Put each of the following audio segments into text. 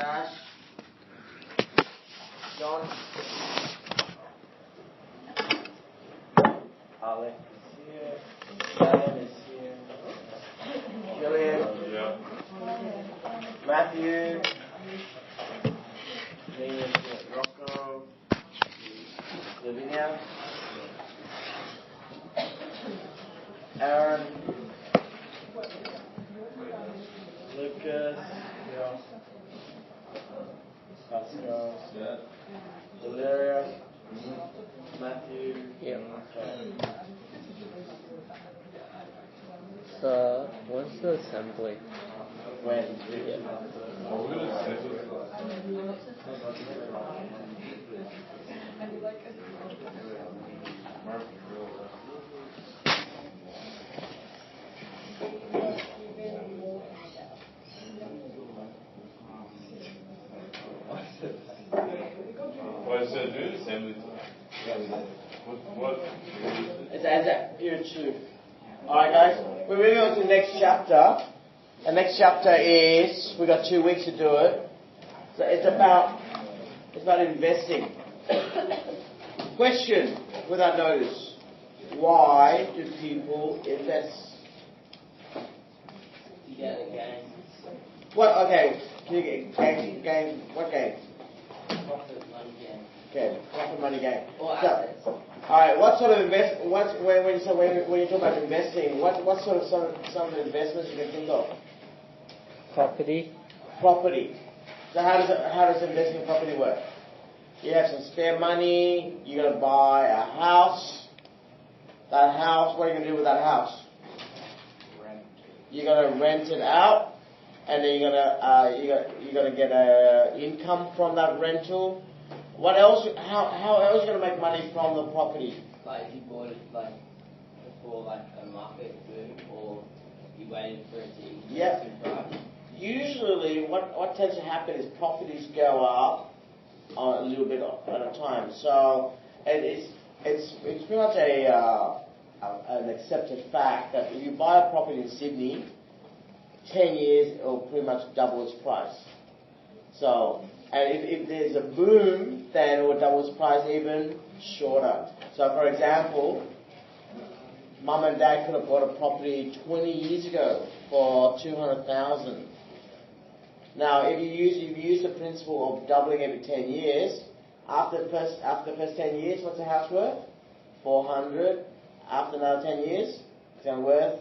Ash, John, Alex is here, Alan is here, Julian, Matthew, Nina is here, Rocco, Lavinia, Aaron, Lucas, Pascal, Valeria, Matthew. Yeah. So, what's the assembly? When? Well, it's a new assembly. What? It's Isaac, period 2. Alright guys, we're moving on to the next chapter. The next chapter is, we've got 2 weeks to do it. So it's about investing. Question, without notice. Why do people invest? You get a game. What, okay, can you get game, what game? Profit money game. Okay, profit money game. Or assets. Alright, what sort of when you talk about investing, what sort of some of the investments you can think of? Property. Property. So how does investing in property work? You have some spare money, you're gonna buy a house. That house, what are you gonna do with that house? Rent. You're gonna rent it out, and then you're gonna get a income from that rental. What else? How else are you gonna make money from the property? Like if you bought it like before like a market boom, or you waited for it to increase Yep. in price. Usually, what tends to happen is properties go up a little bit at a time. So it's pretty much an accepted fact that if you buy a property in Sydney, 10 years it will pretty much double its price. So, and if there's a boom, then it will double its price even shorter. So, for example, Mum and Dad could have bought a property 20 years ago for $200,000. Now, if you use the principle of doubling every 10 years, after the first 10 years, what's the house worth? 400. After another 10 years, it's going to be worth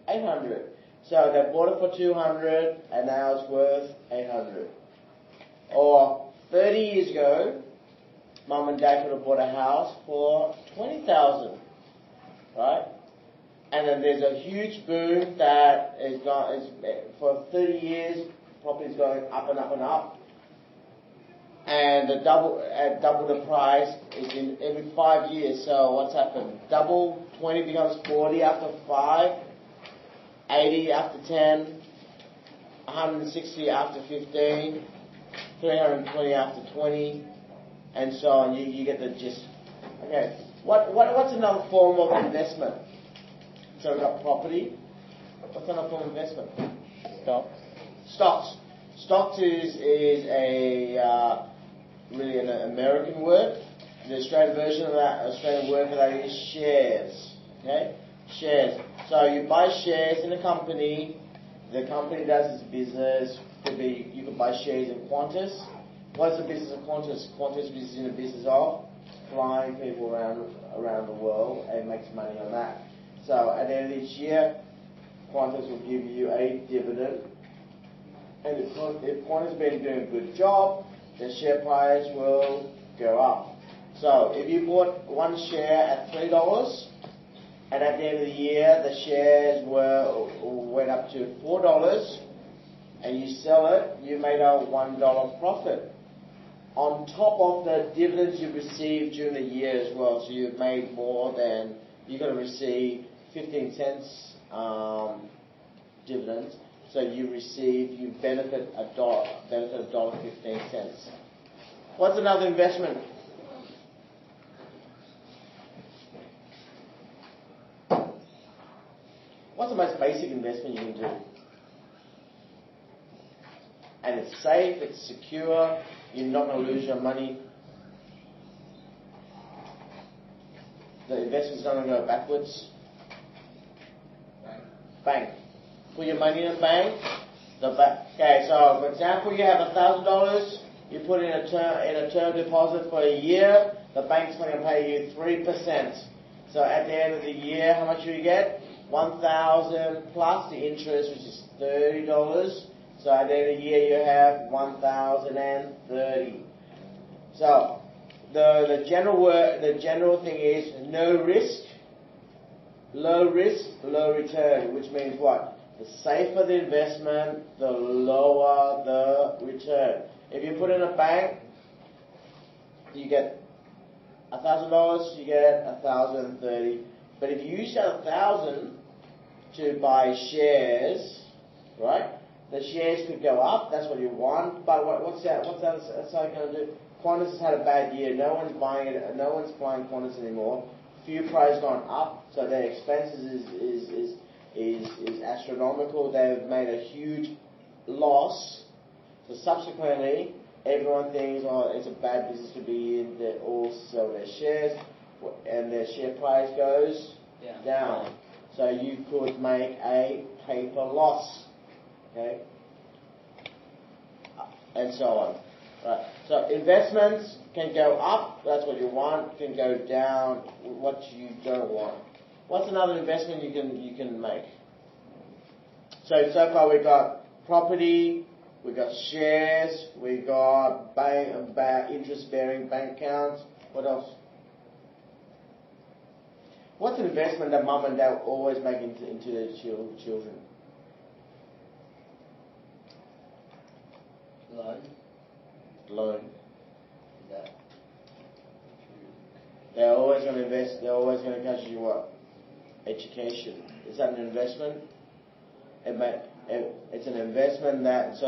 800. So they bought it for 200, and now it's worth 800. Or 30 years ago, Mum and Dad could have bought a house for 20,000, right? And then there's a huge boom that is for 30 years. Property's going up and up and up, and double the price is in every 5 years. So what's happened? Double 20 becomes 40 after 5, 80 after 10, 160 after 15, 320 after 20, and so on. You get the gist. Okay. What's another form of investment? So we've got property. What's another form of investment? Stocks. Stocks is a really an American word. The Australian version of that, Australian word for that is shares. Okay? Shares. So you buy shares in a company. The company does its business. You could buy shares in Qantas. What's the business of Qantas? Qantas is in the business of flying people around the world and makes money on that. So at the end of each year, Qantas will give you a dividend. And if Qantas has been doing a good job, the share price will go up. So if you bought one share at $3, and at the end of the year the shares went up to $4, and you sell it, you made a $1 profit. On top of the dividends you received during the year as well, so you've made more than you're going to receive 15 cents dividends. So you benefit $1.15. What's another investment? What's the most basic investment you can do? and it's safe, it's secure, you're not going to lose your money. The investment's not going to go backwards. Bank. Put your money in a bank. Okay, so for example, you have $1,000. You put in a term deposit for a year. The bank's going to pay you 3%. So at the end of the year, how much do you get? $1,000 plus the interest, which is $30. So at the end of the year, you have $1,030. So the general thing is no risk, low risk, low return, which means what? The safer the investment, the lower the return. If you put in a bank, you get $1,000, you get $1,030. But if you use that $1,000 to buy shares, right? The shares could go up. That's what you want. But what's that? What's that going to do? Qantas has had a bad year. No one's buying it. No one's flying Qantas anymore. Fuel price gone up, so their expenses is astronomical. They've made a huge loss. So subsequently, everyone thinks, oh, it's a bad business to be in. They all sell their shares, and their share price goes down. So you could make a paper loss, okay, and so on. Right. So investments can go up. That's what you want. Can go down. What you don't want. What's another investment you can make? So far we've got property, we've got shares, we've got interest-bearing bank accounts. What else? What's an investment that mum and dad always make into their children? Loan. Yeah. They're always going to invest. They're always going to catch you what? Education. Is that an investment? It's an investment that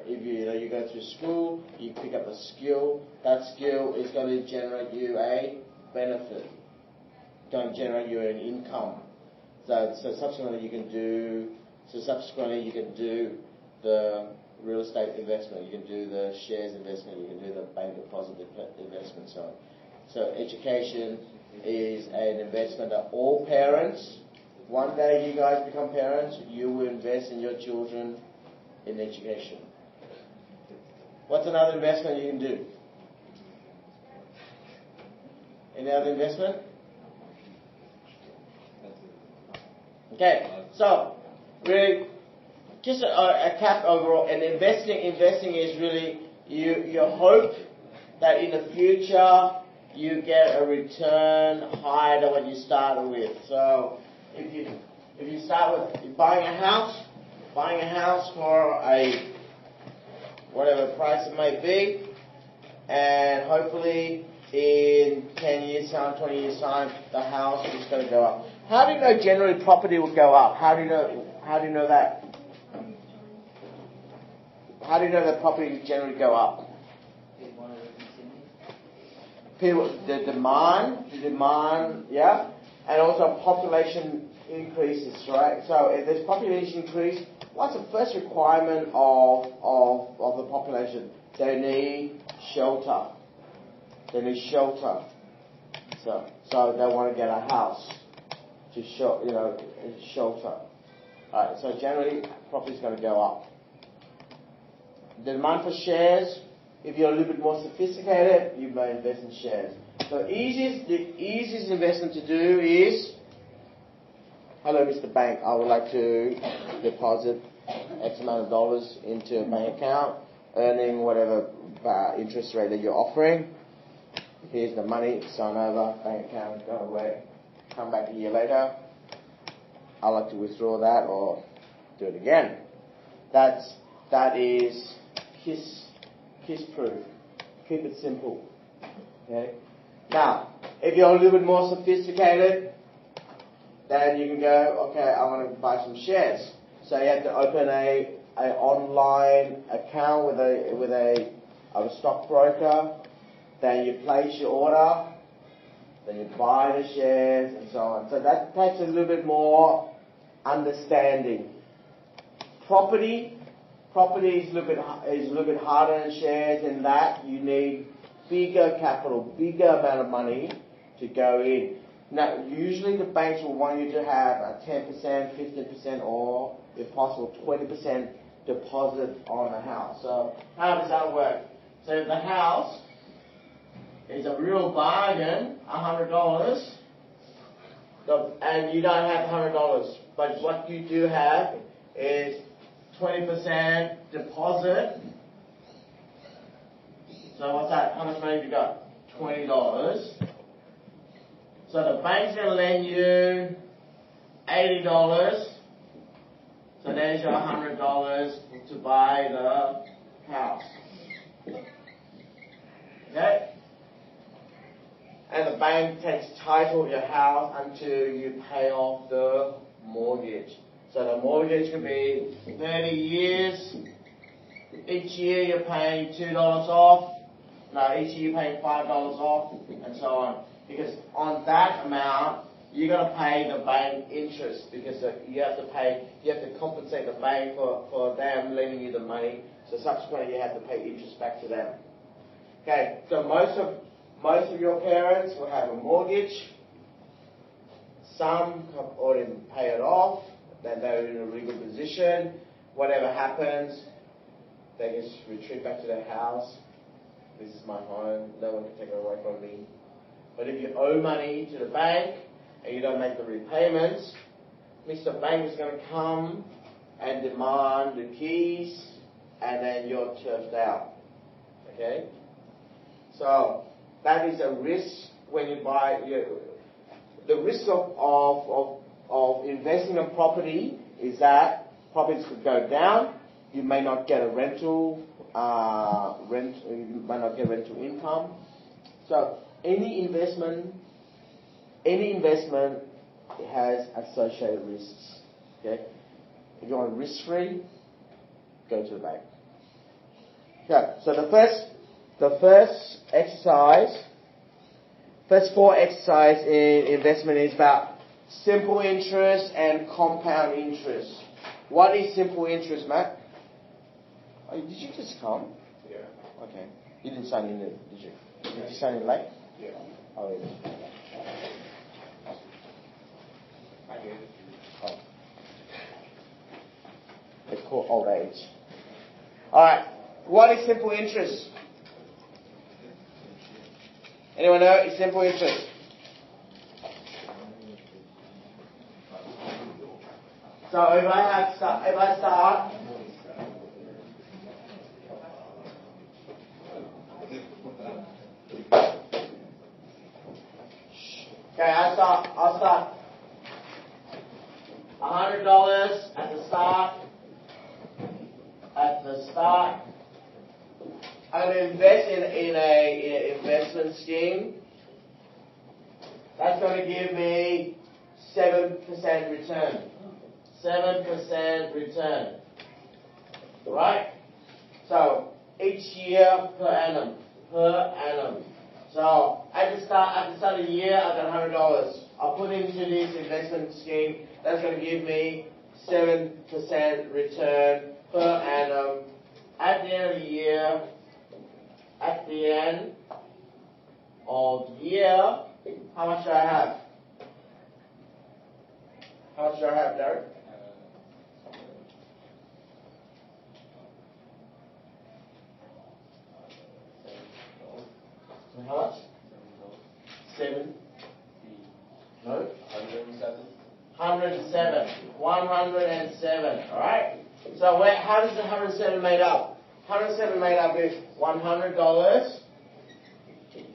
if you go through school, you pick up a skill. That skill is going to generate you a benefit. Going to generate you an income. So subsequently you can do the real estate investment, you can do the shares investment, you can do the bank deposit investment, so on. So education is an investment that all parents, one day you guys become parents, you will invest in your children in education. What's another investment you can do? Any other investment? Okay, so really just a cap overall, and investing is really you hope that in the future you get a return higher than what you started with. So if you start with buying a house for a whatever price it may be, and hopefully in 10 years time, 20 years time, the house is going to go up. How do you know generally property will go up? How do you know that? How do you know that properties generally go up? The demand, yeah, and also population increases, right? So if there's population increase, what's the first requirement of the population? They need shelter. So they want to get a house to shelter. Alright, so generally property is going to go up. The demand for shares, if you're a little bit more sophisticated, you may invest in shares. So the easiest investment to do is, hello Mr. Bank, I would like to deposit X amount of dollars into a bank account, earning whatever interest rate that you're offering. Here's the money, sign over, bank account, go away. Come back a year later, I'd like to withdraw that or do it again. That is KISS proof. Keep it simple. Okay. Now, if you're a little bit more sophisticated, then you can go, okay, I want to buy some shares. So you have to open a online account with a stockbroker. Then you place your order. Then you buy the shares and so on. So that takes a little bit more understanding. Property property is a little bit harder than shares. In that you need bigger capital, bigger amount of money to go in. Now, usually the banks will want you to have a 10%, 15%, or if possible 20% deposit on the house. So how does that work? So if the house is a real bargain, $100, and you don't have $100, but what you do have is 20% deposit. So what's that? How much money have you got? $20. So the bank's going to lend you $80. So there's your $100 to buy the house. Okay? And the bank takes title of your house until you pay off the mortgage. So the mortgage could be 30 years. Each year you're paying $2 off. No, each year you're paying $5 off, and so on. Because on that amount, you're going to pay the bank interest, because you have to compensate the bank for them lending you the money. So subsequently you have to pay interest back to them. Okay, so most of your parents will have a mortgage. Some have already paid it off. Then they're in a really good position. Whatever happens, they just retreat back to their house. This is my home. No one can take it away from me. But if you owe money to the bank and you don't make the repayments, Mr. Bank is going to come and demand the keys, and then you're turfed out. Okay? So that is a risk when you buy. The risk of investing in property is that properties could go down. You may not get a rental. You might not get rental income. So any investment has associated risks. Okay, if you want risk-free, go to the bank. Okay, so the first four exercise in investment is about simple interest and compound interest. What is simple interest, Matt? Oh, did you just come? Yeah. Okay. You didn't sign in, did you? Did you sign in late? Yeah. Oh, yeah. I gave it to you. Oh. It's called old age. Alright. What is simple interest? Anyone know? It's simple interest. So if I start. Okay, I'll start $100 at the start. I'm going to invest in an investment scheme. That's going to give me 7% return. 7% return. Right? So each year per annum. So at the start of the year, I've got $100. I'll put into this investment scheme. That's going to give me 7% return per annum. At the end of the year, how much do I have? How much do I have, Derek? How much? 7. No? 107. 107. Alright? So how does the 107 made up? 107 made up is $100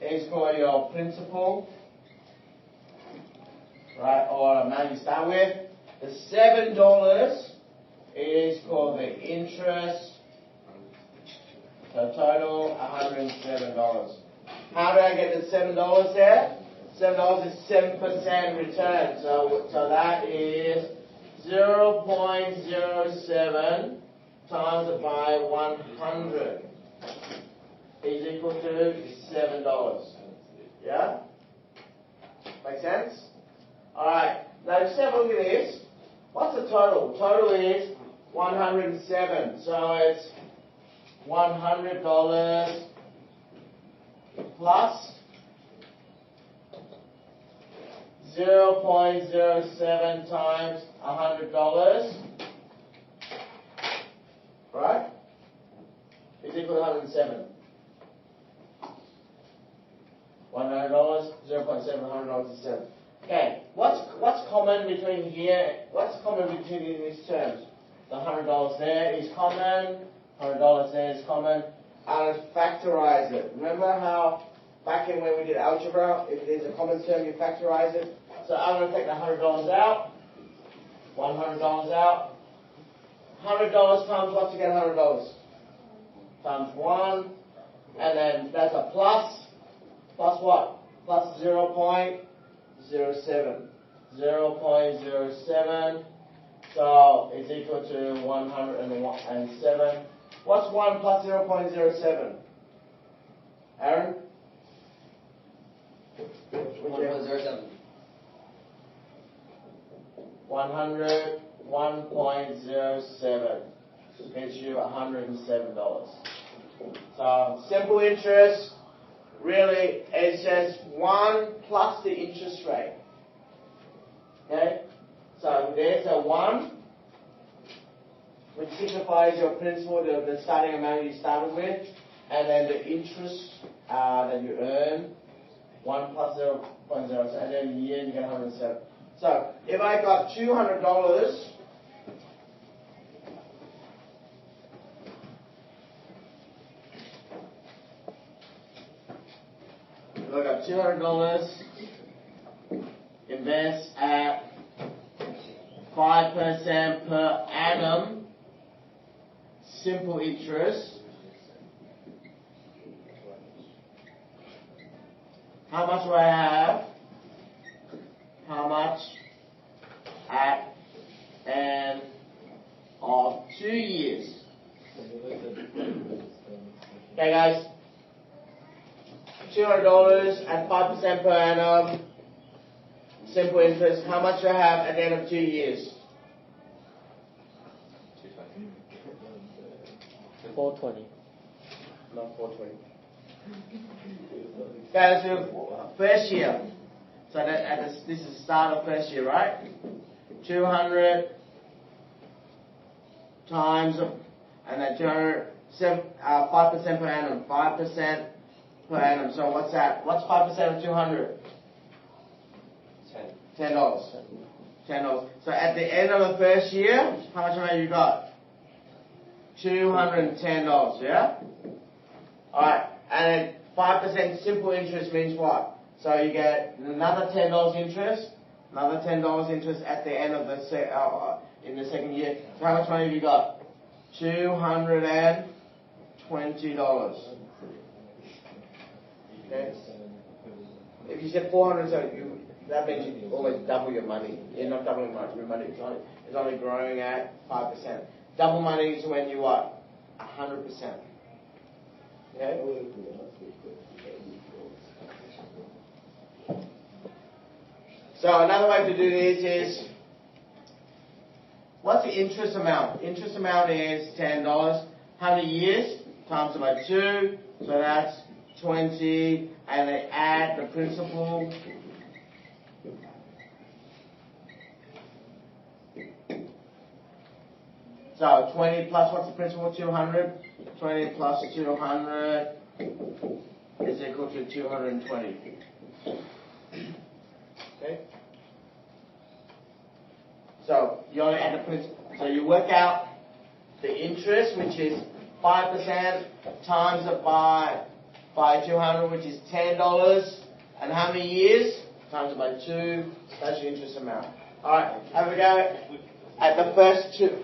is for your principal, right, or amount you start with. The $7 is called the interest. So total $107. How do I get the $7 there? $7 is 7% return. So that is 0.07 times by 100 is equal to $7. Yeah? Make sense? Alright. Now just have a look at this. What's the total? Total is 107. So it's $100 plus 0.07 times $100, right? Is equal to 107. $100, 0.7, $100 is 7. Okay, what's common between here? What's common between these terms? The $100 there is common, $100 there is common. I'll factorize it. Remember how back in when we did algebra, if there's a common term, you factorize it? So I'm going to take the $100 out, $100 out. $100 times what to get $100? Times 1, and then that's a plus what? Plus 0.07. 0.07, so it's equal to 107. What's 1 plus 0.07? Aaron? 1.07. 100, 1.07 gets you $107. So simple interest, really, it's just 1 plus the interest rate. Okay? So there's a 1, which signifies your principal, the starting amount you started with, and then the interest that you earn, 1 plus 0.07, and then in the year you get 107. So if I got $200, if I got $200, invest at 5% per annum, simple interest. How much do I have? How much at end of 2 years? Okay, guys. $200 at 5% per annum. Simple interest. How much do I have at the end of 2 years? 420. Not 420. Okay, let's do first year. So this is the start of first year, right? 200 times, and then 5% per annum. 5% per annum. So what's that? What's 5% of 200? $10. $10. So at the end of the first year, how much money you got? $210, yeah? Alright, and then 5% simple interest means what? So you get another $10 interest, another $10 interest at the end of the in the second year. So how much money have you got? $220. Okay? If you said 400, so that means you always double your money. You're not doubling your money. It's only growing at 5%. Double money is when you what? 100%. Okay? So another way to do this is, what's the interest amount? Interest amount is $10. How many years? Times by 2. So that's 20. And they add the principal. So 20 plus what's the principal? 200. 20 plus 200 is equal to 220. Okay? So you only add the principal. So you work out the interest, which is 5%, times it by 200, which is $10. And how many years? Times it by 2. That's your interest amount. Alright, have a go at the first two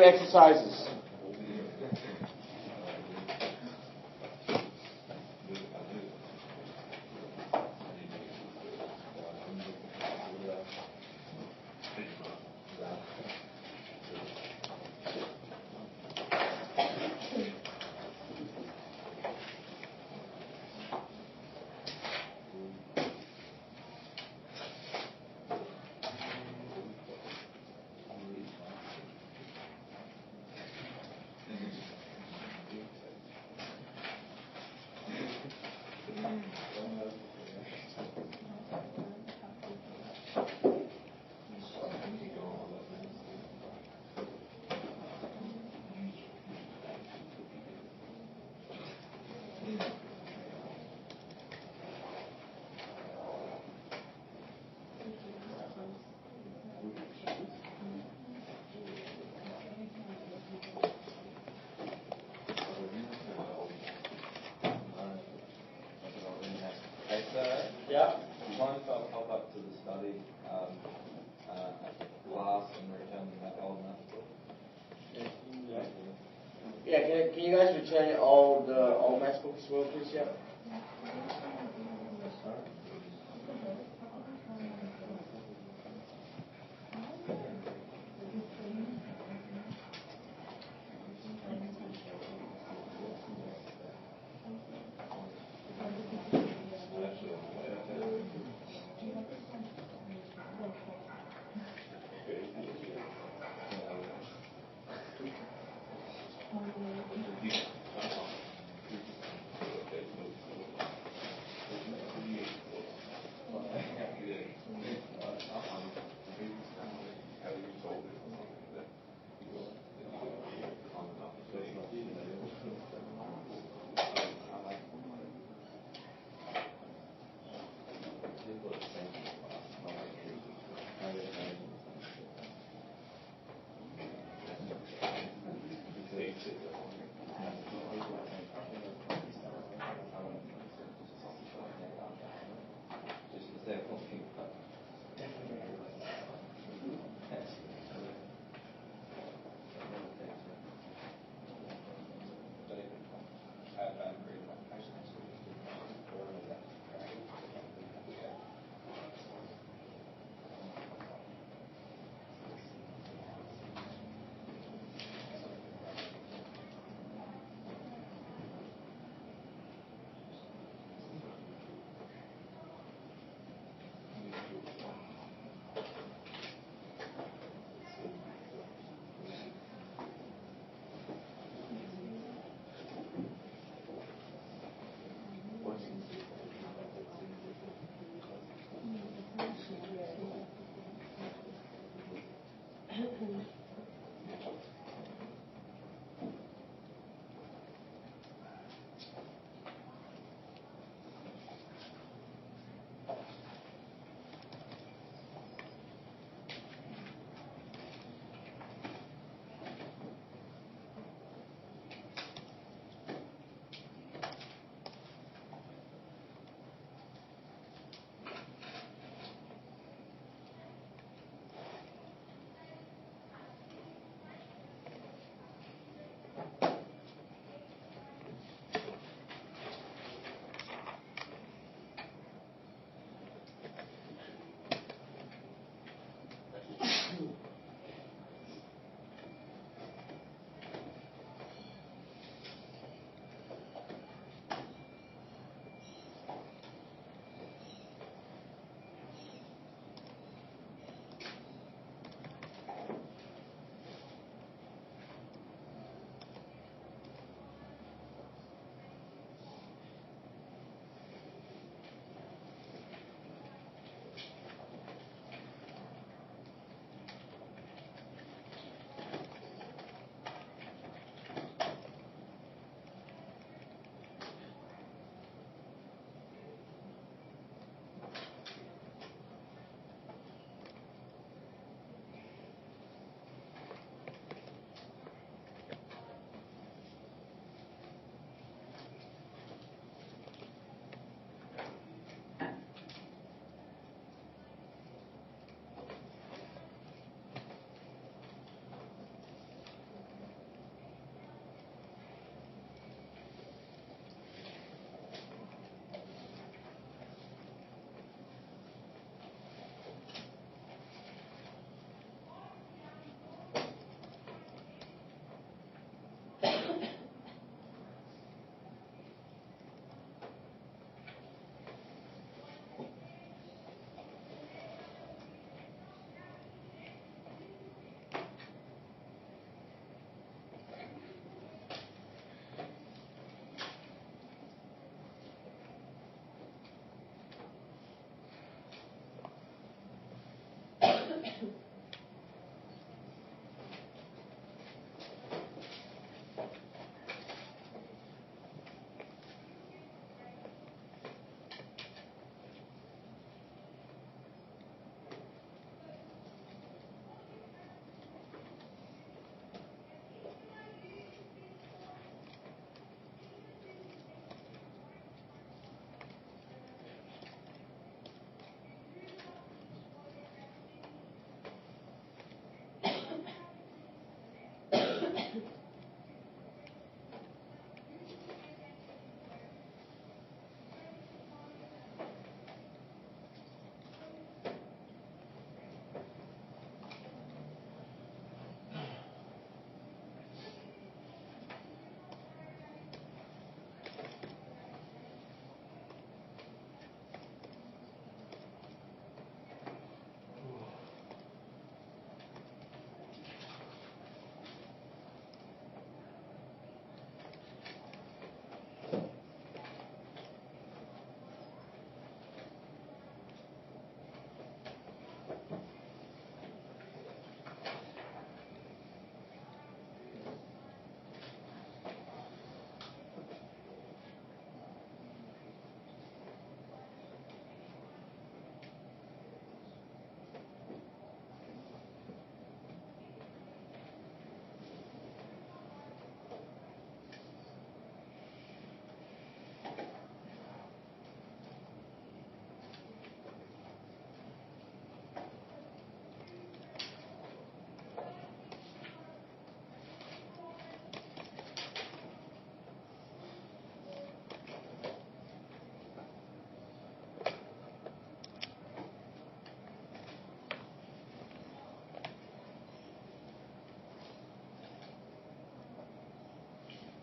exercises. say, Yeah. one felt held up to the study class and return that old math book. Yeah, can you guys return all the math books as well, please? Yeah.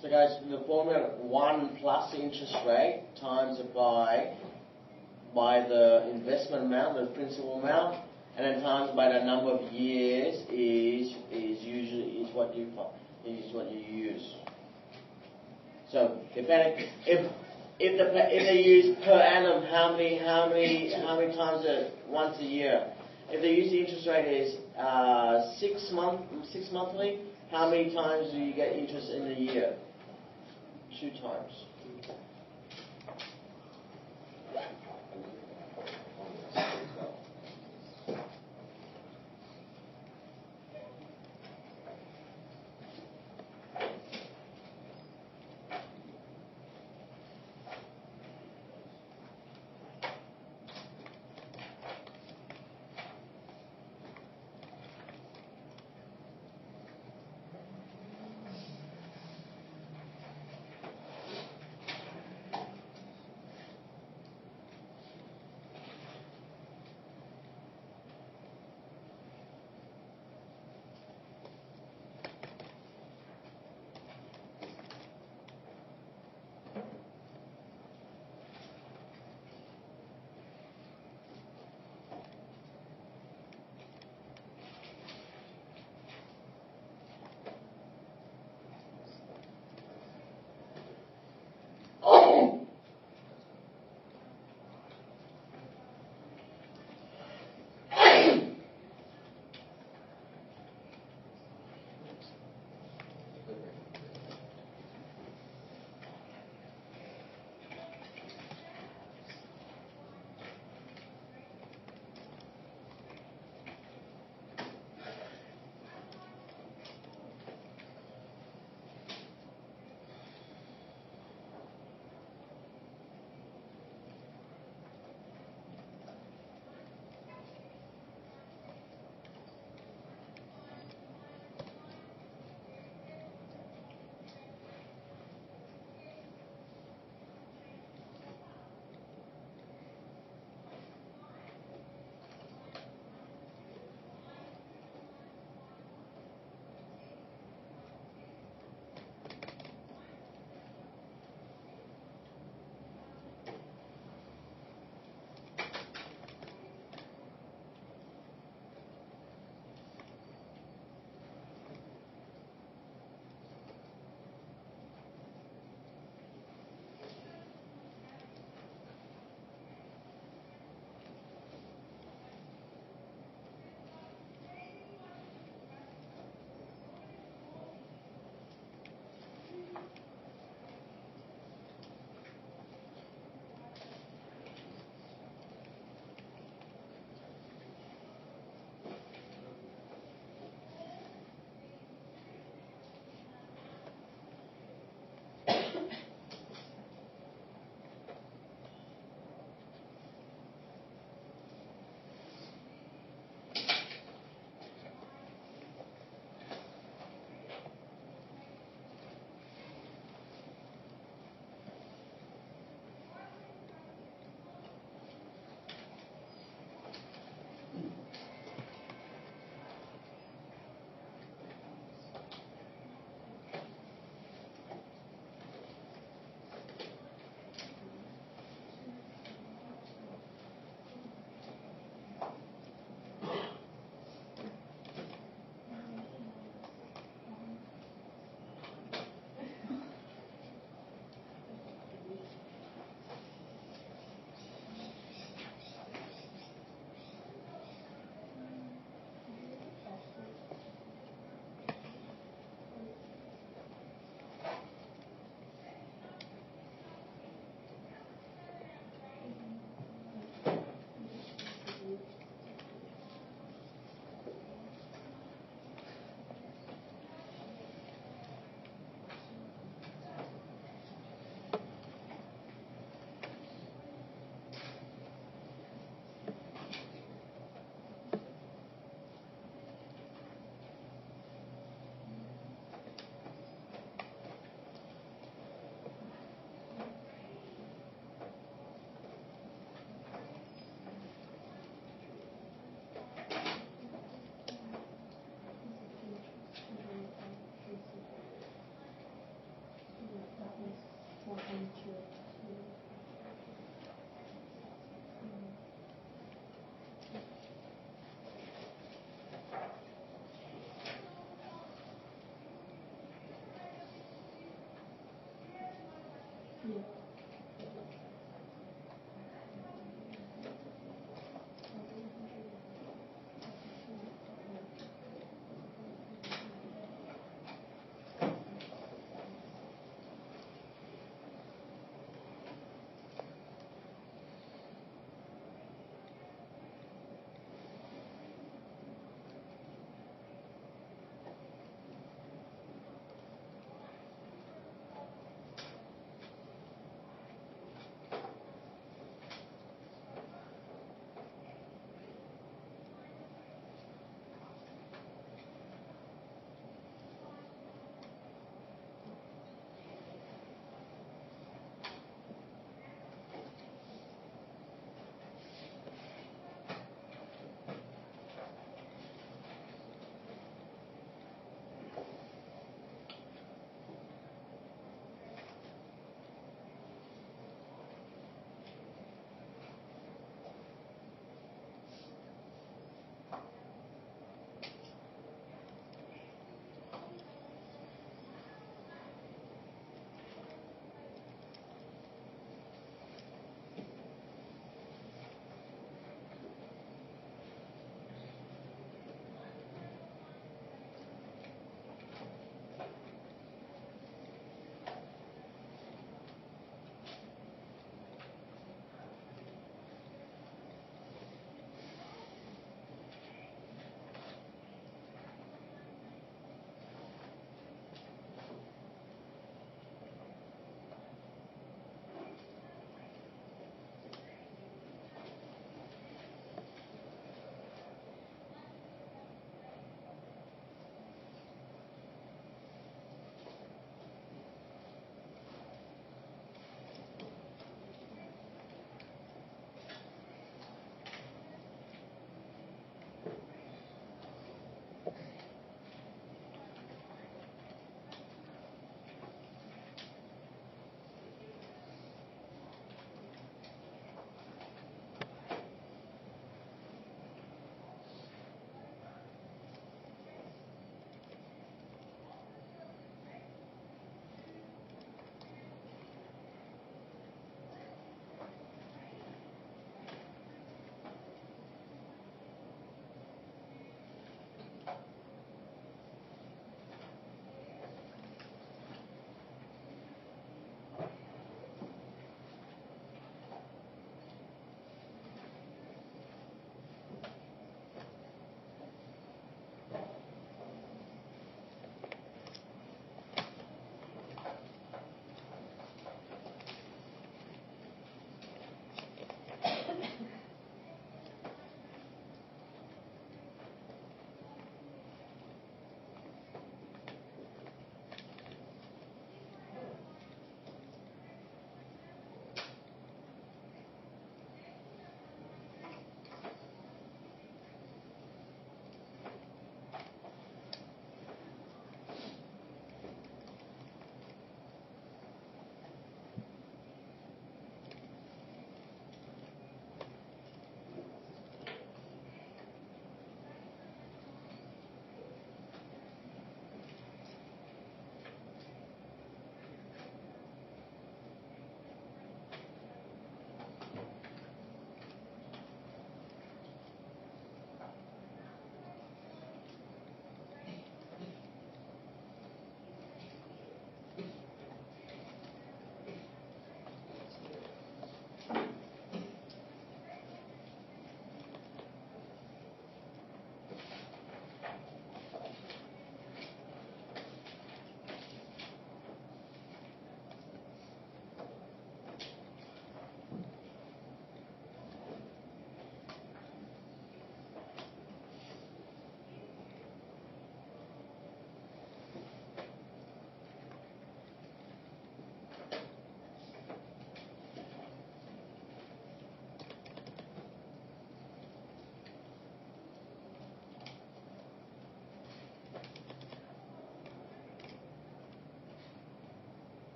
So guys, the formula 1 plus interest rate times it by the investment amount, the principal amount, and then times by the number of years is what you use. So depending if they use per annum, how many times once a year? If they use the interest rate is 6 monthly, how many times do you get interest in a year? 2 times.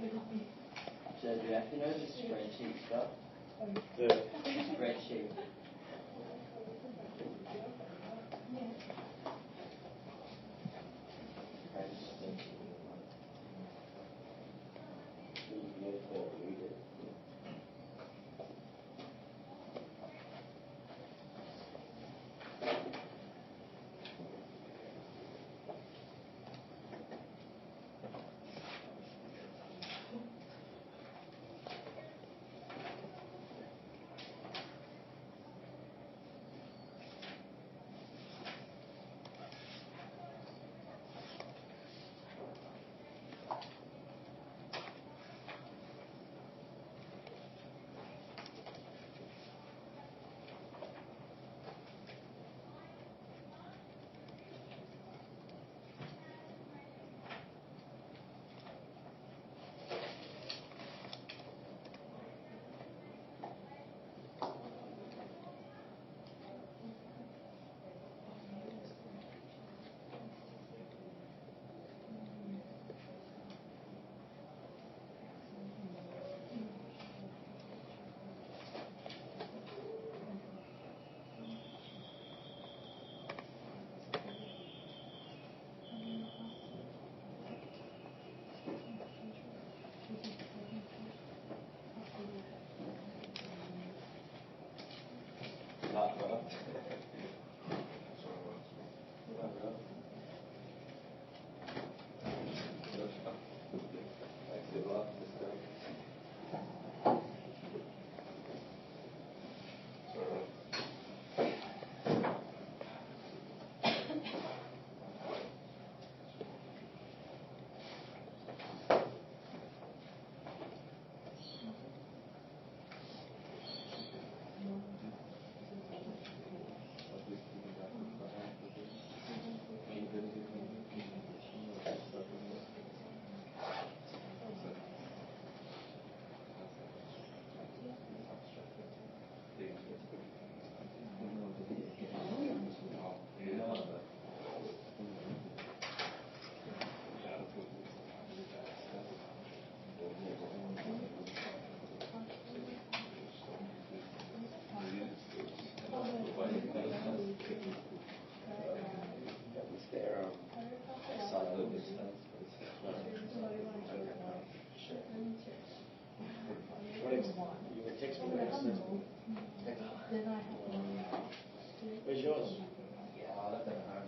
So do you have to know the spreadsheet stuff? The Spreadsheet. Where's yours? Yeah, I left it at home.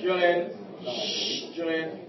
Julian. Julian.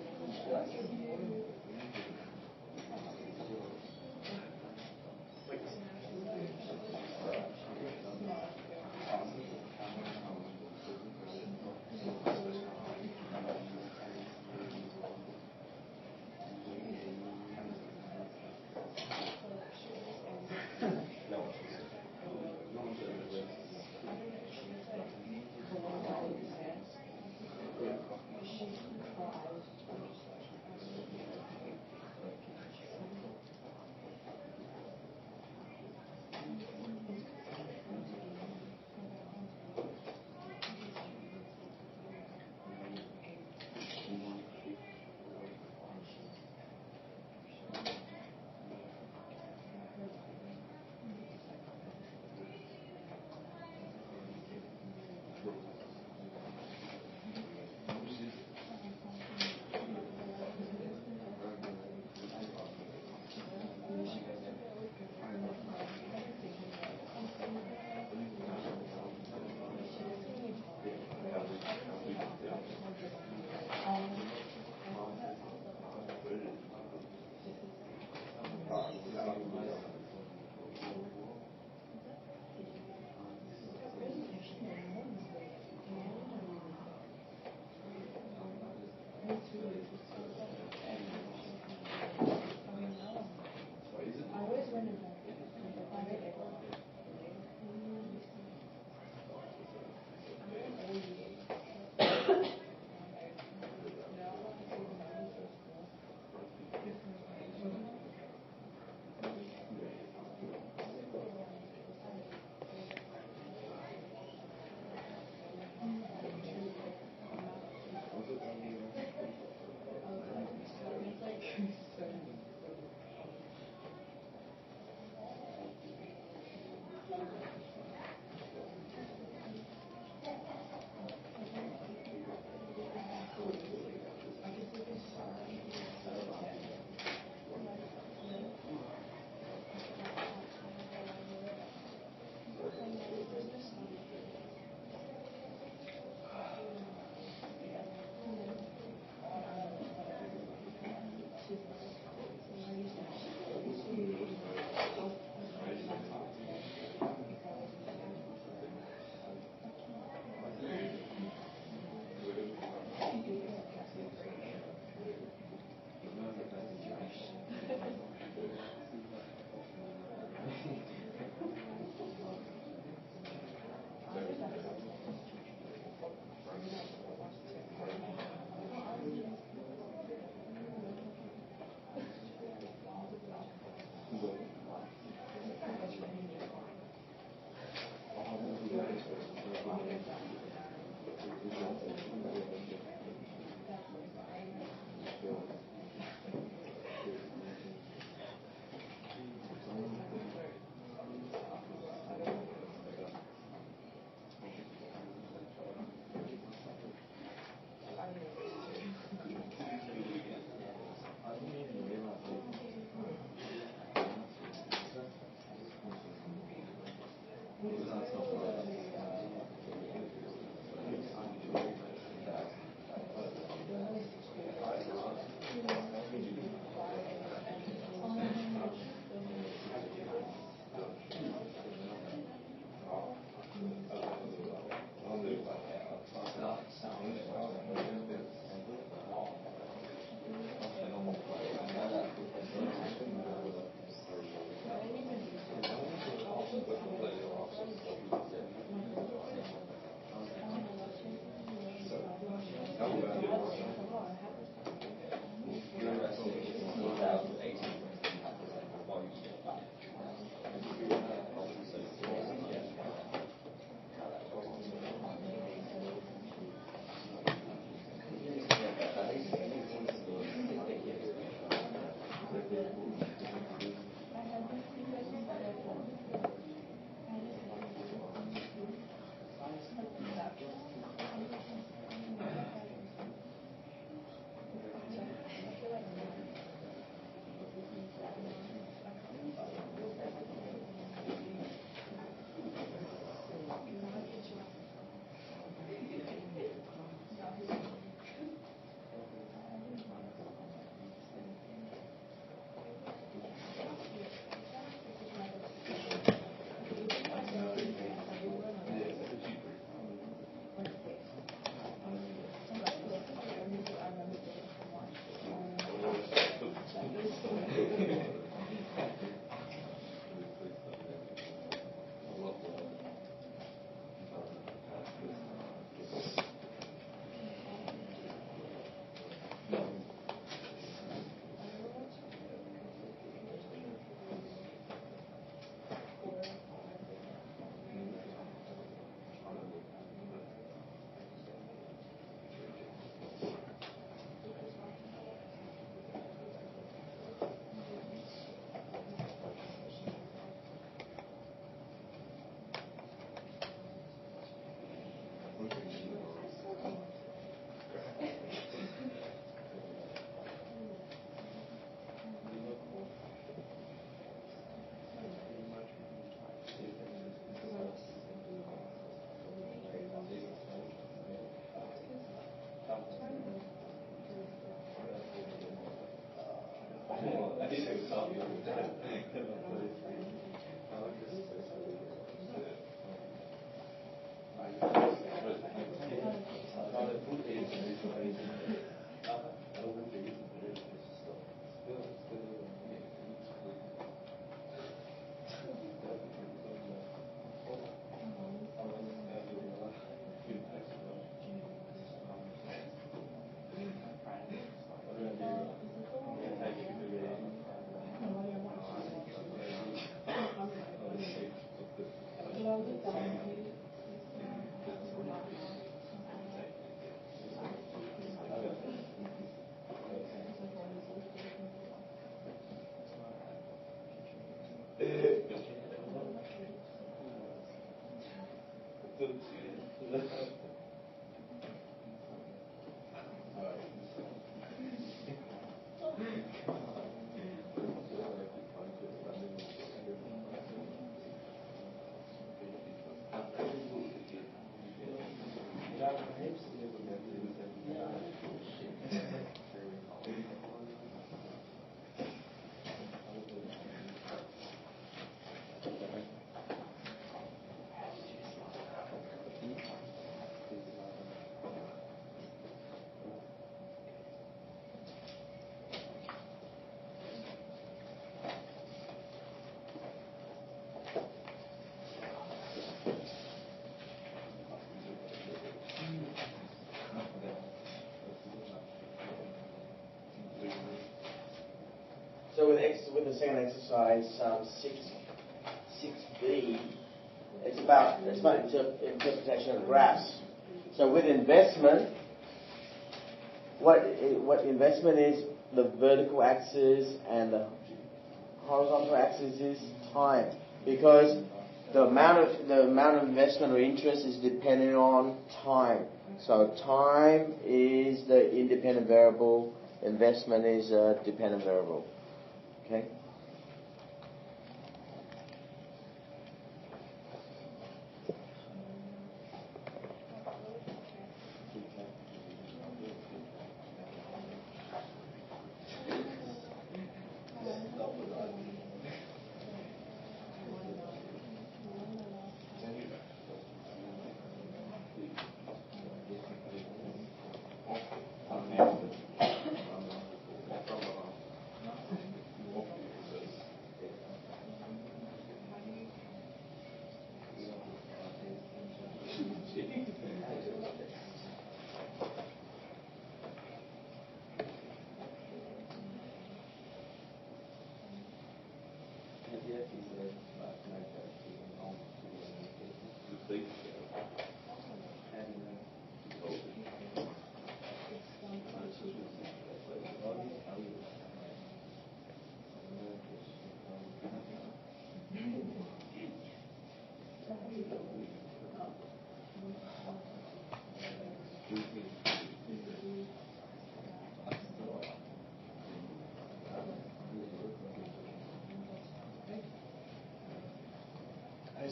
So with the second exercise, 6B, it's about interpretation of graphs. So with investment, what investment is, the vertical axis and the horizontal axis is time, because the amount of investment or interest is dependent on time. So time is the independent variable, investment is a dependent variable. Okay.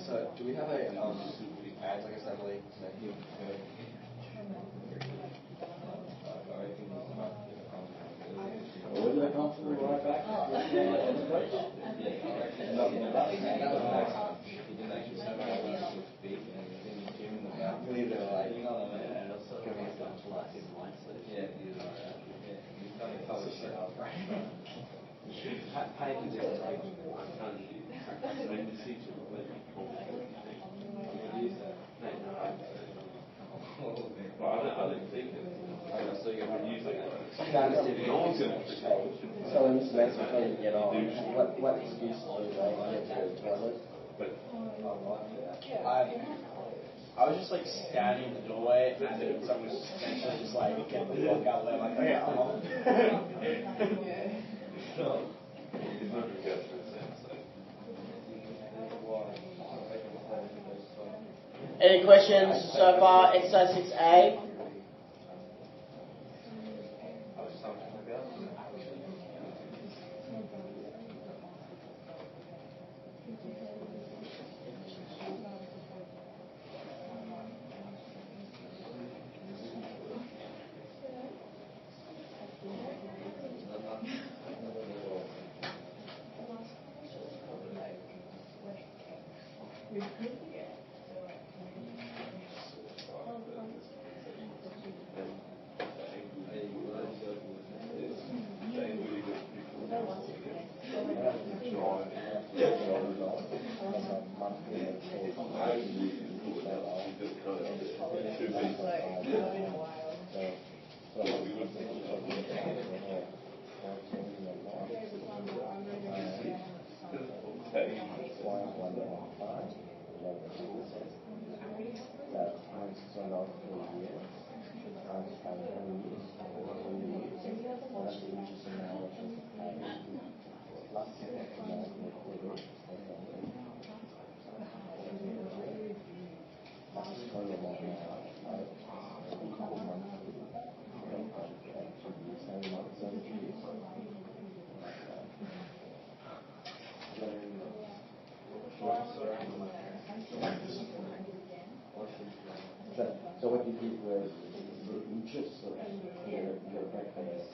So, do we have a ads like assembly? Where did I come from? Right back. Believe it or not, So in this lesson, trying to get on, what excuse do they get to the toilet? I was just like standing in the doorway, and then someone was essentially just like get the fuck out there, like, okay, I'm home. Any questions so far? Exercise 6A. So what you did was you just sort of your breakfast.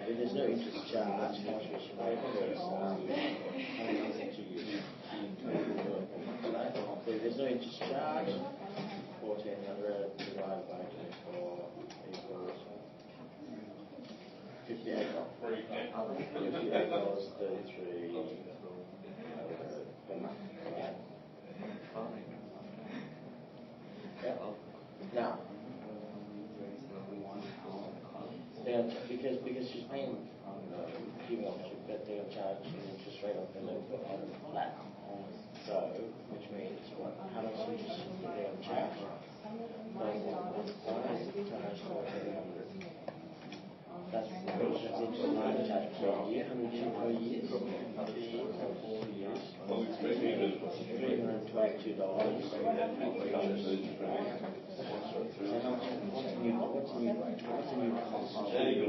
There's no interest charge. So there's no interest charge. 1400 divided by 24 equals $58.33 per month. Yeah. Now, because she's paying if you want to, but they're going to charge an interest rate on the flat. So, which means what? How much interest are they going to charge? 5 times 1400. That's into 9 type per year. How many per year? 4 years. $322. What's the new cost? There you go.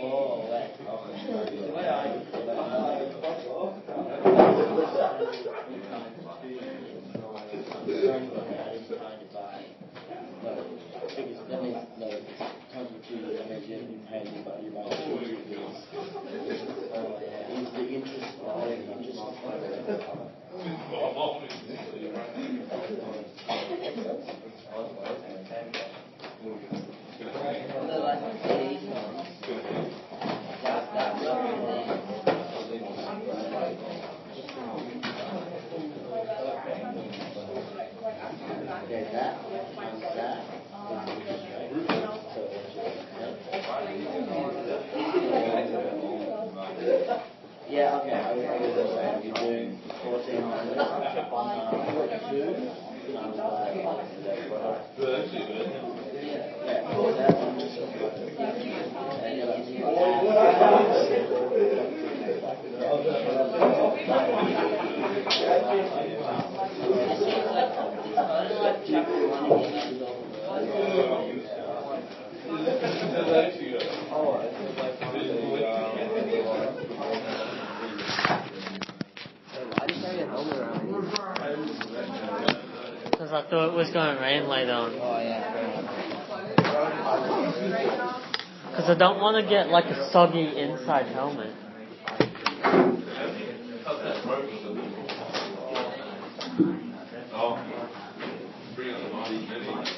Oh, right. That means no, times for 2 years, that means you pay you buy 2 years. Oh yeah, is the interest yeah, okay, I was just saying, you're doing 1400 Because I thought it was going to rain later on. Oh yeah. Because I don't want to get like a soggy inside helmet. Oh, 390 minutes.